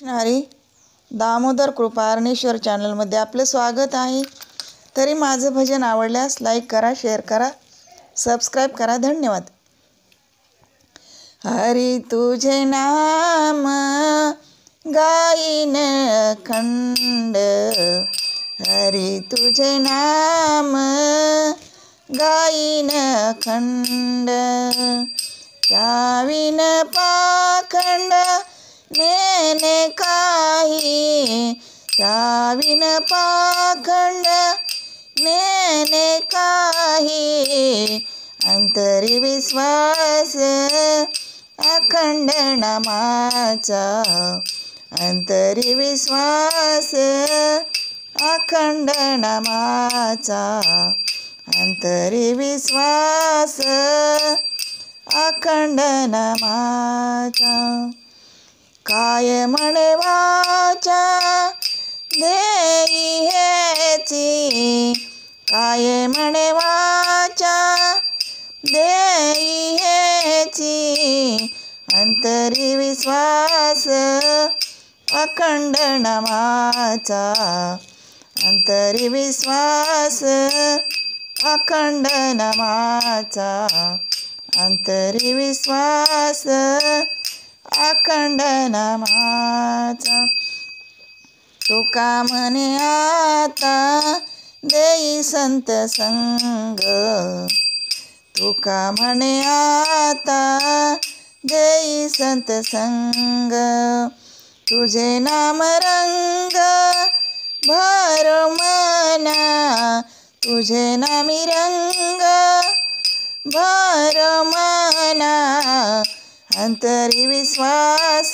हरी दामोदर कृपा अरणेश्वर चॅनलमध्ये आपलं स्वागत आहे। तरी माझं भजन आवडल्यास लाईक करा, शेअर करा, सबस्क्राईब करा। धन्यवाद। हरी तुझे नाम गाईन अखंड, हरी तुझे नाम गाईन अखंड, त्याविन पाखंड नेने काही, त्याविन पाखंड नेने काही, अंतरी विश्वास अखंड नामाचा, अंतरी विश्वास अखंड नामाचा, अंतरी विश्वास अखंड नामाचा। काय म्हणे वाचा देई हेची, काय म्हणे वाचा देई हेची, अंतरी विश्वास अखंड नामाचा, अंतरी विश्वास अखंड नामाचा, अंतरी विश्वास अखंड नामाचा। तुका म्हणे आता देई संत संग, तुका म्हणे आता देई संत संग, तुझे नाम रंग भरो मना, तुझे नामी रंग भरो मना, अंतरी विश्वास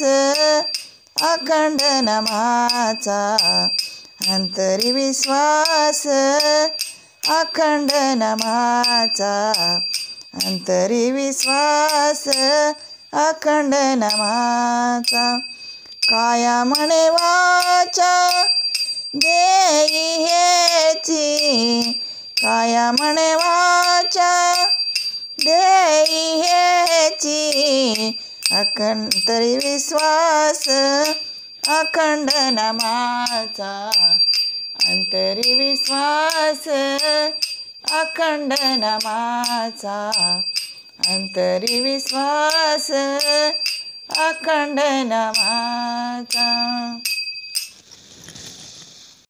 अखंड नामाचा, अंतरी विश्वास अखंड नामाचा, अंतरी विश्वास अखंड नामाचा। काया म्हणे वाचा देई हेची, काया म्हणे वाचा देई हेची, अंतरी विश्वास अखंड नामाचा, अंतरी विश्वास अखंड नामाचा, अंतरी विश्वास अखंड नामाचा।